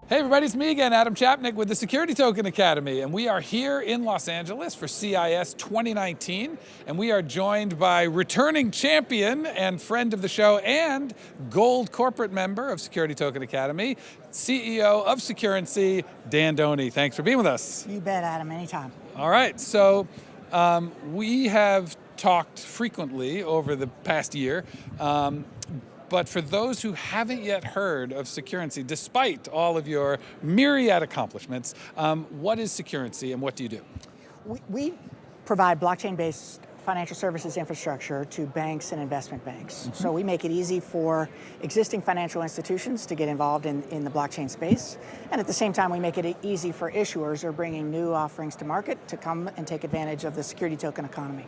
Hey everybody, it's me again, Adam Chapnick with the Security Token Academy, and we are here in Los Angeles for CIS 2019, and we are joined by returning champion and friend of the show and gold corporate member of Security Token Academy, CEO of Securrency, Dan Doney. Thanks for being with us. You bet, Adam, anytime. All right, so we have talked frequently over the past year, but for those who haven't yet heard of Securrency, despite all of your myriad accomplishments, what is Securrency and what do you do? We provide blockchain-based financial services infrastructure to banks and investment banks. So we make it easy for existing financial institutions to get involved in the blockchain space. And at the same time, we make it easy for issuers who are bringing new offerings to market to come and take advantage of the security token economy.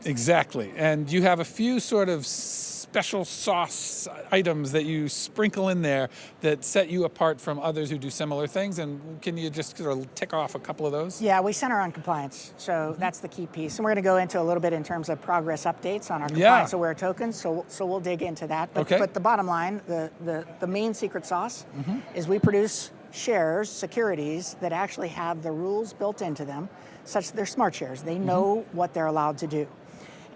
Exactly, and you have a few sort of special sauce items that you sprinkle in there that set you apart from others who do similar things, and can you just sort of tick off a couple of those? Yeah, we center on compliance, so that's the key piece. And we're going to go into a little bit in terms of progress updates on our compliance-aware tokens, so we'll dig into that. But the bottom line, the main secret sauce is we produce shares, securities, that actually have the rules built into them, such that they're smart shares. They know what they're allowed to do.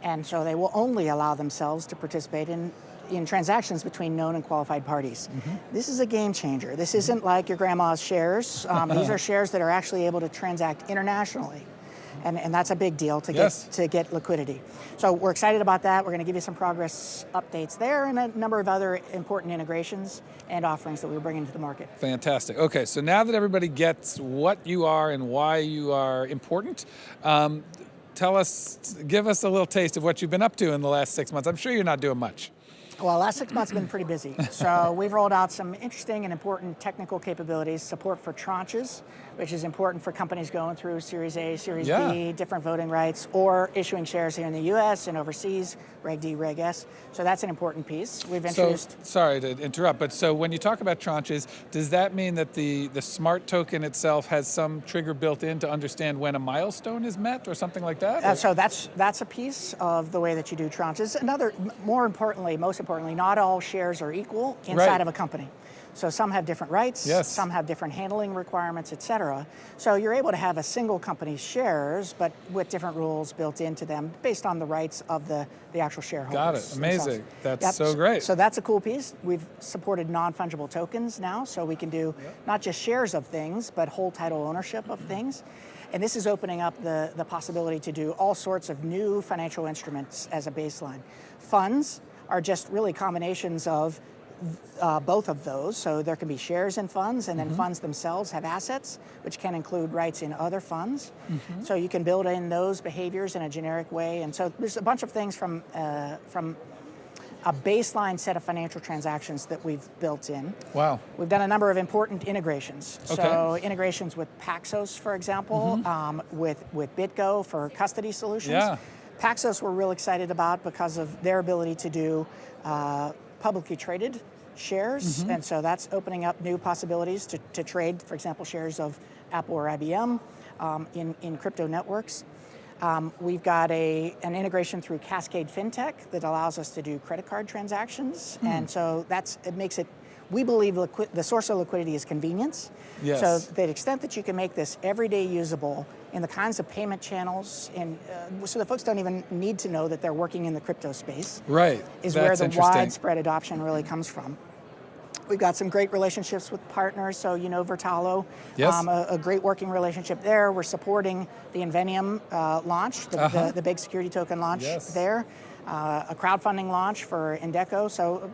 And so they will only allow themselves to participate in transactions between known and qualified parties. This is a game changer. This isn't like your grandma's shares. These are shares that are actually able to transact internationally. And that's a big deal to get liquidity. So we're excited about that. We're going to give you some progress updates there and a number of other important integrations and offerings that we're bringing to the market. Fantastic. Okay, so now that everybody gets what you are and why you are important, give us a little taste of what you've been up to in the last 6 months. I'm sure you're not doing much. Well, the last 6 months have been pretty busy. So we've rolled out some interesting and important technical capabilities, support for tranches, which is important for companies going through Series A, Series B, different voting rights, or issuing shares here in the US and overseas, Reg D, Reg S. So that's an important piece. We've introduced... So, sorry to interrupt, but so when you talk about tranches, does that mean that the smart token itself has some trigger built in to understand when a milestone is met or something like that? So that's a piece of the way that you do tranches. Another, most importantly, not all shares are equal inside of a company. So some have different rights, some have different handling requirements, et cetera. So you're able to have a single company's shares, but with different rules built into them based on the rights of the actual shareholders. Got it, amazing. That's so great. So that's a cool piece. We've supported non-fungible tokens now, so we can do not just shares of things, but whole title ownership of things. And this is opening up the possibility to do all sorts of new financial instruments as a baseline. Funds are just really combinations of both of those. So there can be shares in funds, and then funds themselves have assets, which can include rights in other funds. So you can build in those behaviors in a generic way. And so there's a bunch of things from a baseline set of financial transactions that we've built in. Wow. We've done a number of important integrations. So integrations with Paxos, for example, with BitGo for custody solutions. Paxos we're real excited about because of their ability to do publicly traded shares, and so that's opening up new possibilities to trade, for example, shares of Apple or IBM in crypto networks. We've got an integration through Cascade FinTech that allows us to do credit card transactions, and so it makes it, we believe the source of liquidity is convenience. So to the extent that you can make this everyday usable in the kinds of payment channels, so that folks don't even need to know that they're working in the crypto space. Is where the widespread adoption really comes from. We've got some great relationships with partners, so you know Vertalo, a great working relationship there. We're supporting the Invenium launch, the big security token launch there. A crowdfunding launch for Indeco, so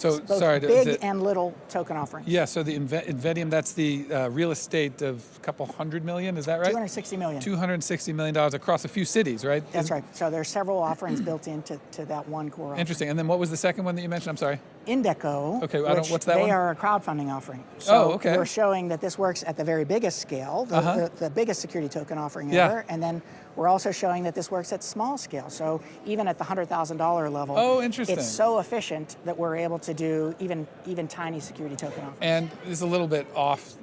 both big and little token offerings. Yeah, so the Invenium, that's the real estate of a couple $100 million, is that right? $260 million. $260 million across a few cities, right? That's right. So there's several offerings built into that one core offering. Interesting. And then what was the second one that you mentioned? I'm sorry. Indeco, what's that one? They are a crowdfunding offering. So we're showing that this works at the very biggest scale, the biggest security token offering ever, and then we're also showing that this works at small scale. So even at the $100,000 level, it's so efficient that we're able to do even tiny security token offerings. And it's a little bit off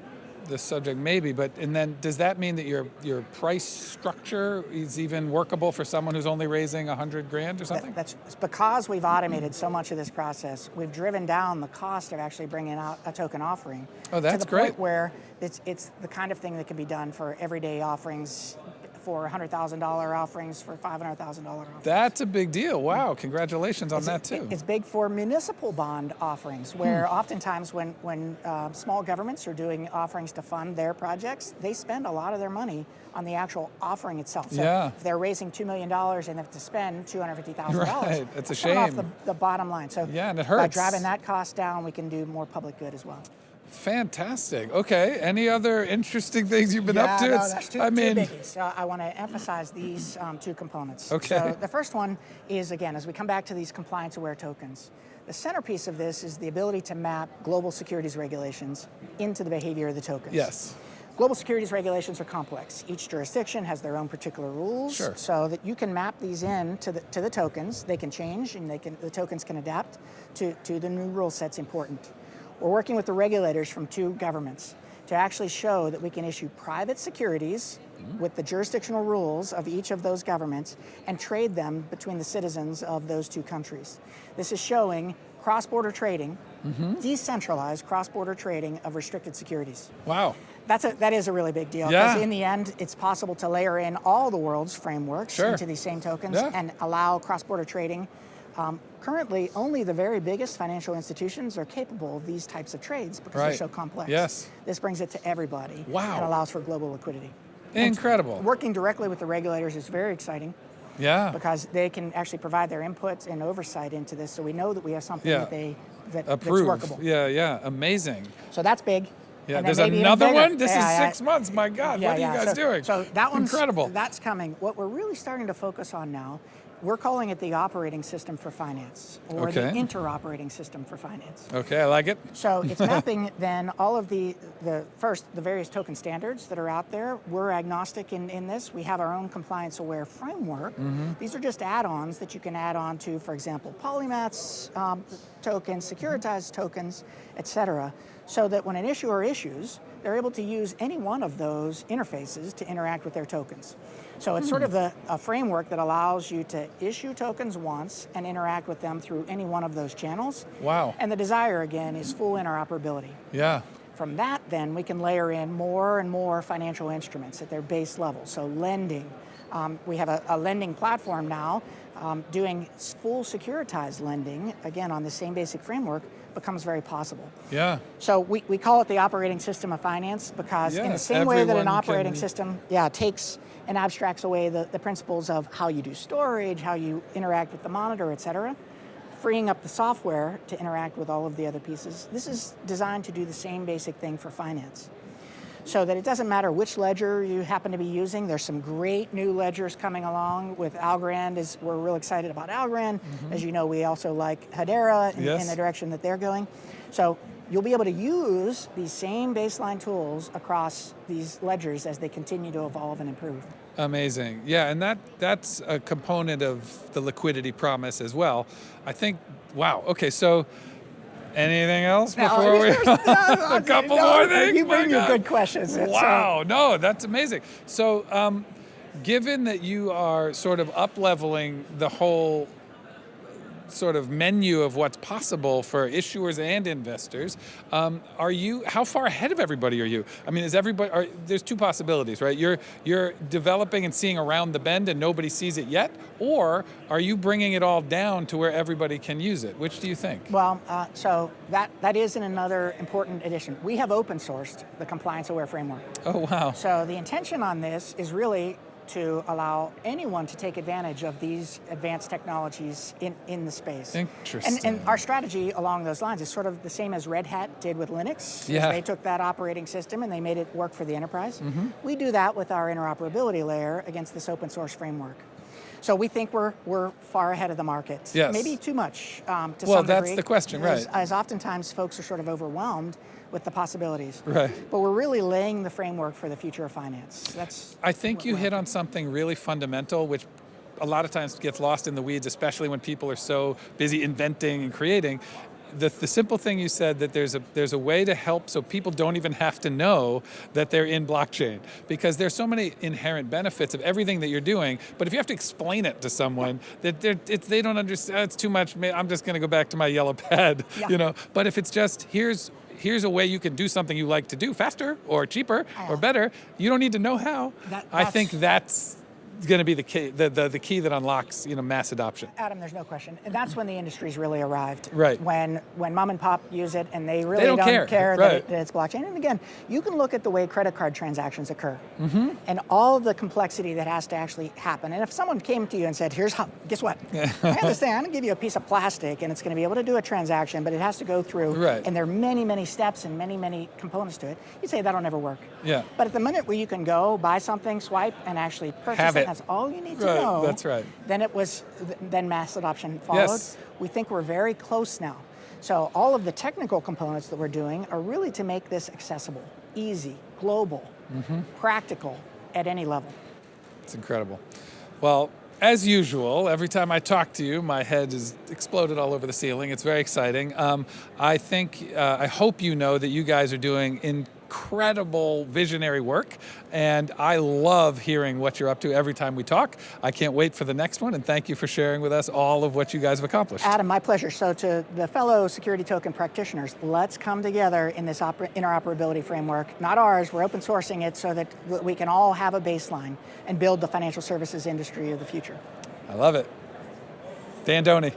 this subject maybe, and then does that mean that your price structure is even workable for someone who's only raising 100 grand or something? That's because we've automated so much of this process. We've driven down the cost of actually bringing out a token offering. Oh, that's to the great. point where it's the kind of thing that can be done for everyday offerings, for $100,000 offerings, for $500,000 offerings. That's a big deal. Wow, congratulations on that too. It's big for municipal bond offerings, where oftentimes when small governments are doing offerings to fund their projects, they spend a lot of their money on the actual offering itself. So if they're raising $2 million and they have to spend $250,000, right, that's a shame. Off the bottom line. So and it hurts. By driving that cost down, we can do more public good as well. Fantastic. Okay. Any other interesting things you've been up to? No, that's two biggies. So I want to emphasize these two components. Okay. So the first one is, again, as we come back to these compliance-aware tokens, the centerpiece of this is the ability to map global securities regulations into the behavior of the tokens. Yes. Global securities regulations are complex. Each jurisdiction has their own particular rules, so that you can map these in to the tokens. They can change, and the tokens can adapt to the new rule sets important. We're working with the regulators from two governments to actually show that we can issue private securities with the jurisdictional rules of each of those governments and trade them between the citizens of those two countries. This is showing cross-border trading, decentralized cross-border trading of restricted securities. Wow. That is a really big deal, because in the end, it's possible to layer in all the world's frameworks into these same tokens and allow cross-border trading. Currently, only the very biggest financial institutions are capable of these types of trades because they're so complex. Yes. This brings it to everybody and allows for global liquidity. Incredible. And working directly with the regulators is very exciting. Yeah. Because they can actually provide their input and oversight into this, so we know that we have something that's approve. Workable. Yeah, amazing. So that's big. Yeah, there's another one? This is 6 months, my God, what are you guys doing? So that one's incredible. That's coming. What we're really starting to focus on now, we're calling it the operating system for finance, or the interoperating system for finance. Okay, I like it. So it's mapping then all of the various token standards that are out there. We're agnostic in this. We have our own compliance-aware framework. These are just add-ons that you can add on to, for example, Polymath's tokens, Securitize tokens, et cetera, so that when an issuer issues, they're able to use any one of those interfaces to interact with their tokens. So it's sort of a framework that allows you to issue tokens once and interact with them through any one of those channels. Wow. And the desire, again, is full interoperability. Yeah. From that, then, we can layer in more and more financial instruments at their base level. So lending. We have a lending platform now doing full securitized lending, again, on the same basic framework, becomes very possible. Yeah. So we call it the operating system of finance because in the same way that an operating system takes and abstracts away the principles of how you do storage, how you interact with the monitor, et cetera, freeing up the software to interact with all of the other pieces. This is designed to do the same basic thing for finance. So that it doesn't matter which ledger you happen to be using. There's some great new ledgers coming along with Algorand. We're real excited about Algorand. As you know, we also like Hedera in the direction that they're going. So you'll be able to use these same baseline tools across these ledgers as they continue to evolve and improve. Amazing. Yeah, and that's a component of the liquidity promise as well. I think, wow, okay, so anything else before we... a couple more things? You bring your good questions. Wow, no, that's amazing. So given that you are sort of up-leveling the whole sort of menu of what's possible for issuers and investors, how far ahead of everybody are you? I mean, there's two possibilities, right? You're developing and seeing around the bend and nobody sees it yet, or are you bringing it all down to where everybody can use it? Which do you think? Well, so that is another important addition. We have open sourced the compliance-aware framework. Oh, wow. So the intention on this is really to allow anyone to take advantage of these advanced technologies in the space. Interesting. And our strategy along those lines is sort of the same as Red Hat did with Linux. They took that operating system and they made it work for the enterprise. We do that with our interoperability layer against this open source framework. So we think we're far ahead of the market. Yes. Maybe too much to some degree. Well, that's the question, right? As oftentimes folks are sort of overwhelmed with the possibilities. Right. But we're really laying the framework for the future of finance. I think you hit on something really fundamental, which a lot of times gets lost in the weeds, especially when people are so busy inventing and creating. the simple thing you said, that there's a way to help so people don't even have to know that they're in blockchain, because there's so many inherent benefits of everything that you're doing, but if you have to explain it to someone, that they don't understand, it's too much, I'm just going to go back to my yellow pad, you know. But if it's just, here's a way you can do something you like to do faster or cheaper or better, you don't need to know how. I think that's going to be the key, the key that unlocks, you know, mass adoption. Adam, there's no question. And that's when the industry's really arrived. Right. When mom and pop use it and they really don't care right. that it's blockchain. And again, you can look at the way credit card transactions occur and all of the complexity that has to actually happen. And if someone came to you and said, here's how, guess what? I understand, I'm going to give you a piece of plastic and it's going to be able to do a transaction, but it has to go through, and there are many, many steps and many, many components to it. You'd say that'll never work. Yeah. But at the minute where you can go buy something, swipe, and actually purchase it, that's all you need to know. That's right. Then mass adoption followed. Yes. We think we're very close now. So all of the technical components that we're doing are really to make this accessible, easy, global, practical at any level. It's incredible. Well, as usual, every time I talk to you, my head is exploded all over the ceiling. It's very exciting. I hope you know that you guys are doing incredible visionary work, and I love hearing what you're up to every time we talk. I can't wait for the next one, and thank you for sharing with us all of what you guys have accomplished. Adam, my pleasure. So to the fellow security token practitioners, let's come together in this interoperability framework. Not ours, we're open sourcing it so that we can all have a baseline and build the financial services industry of the future. I love it. Dan Doney.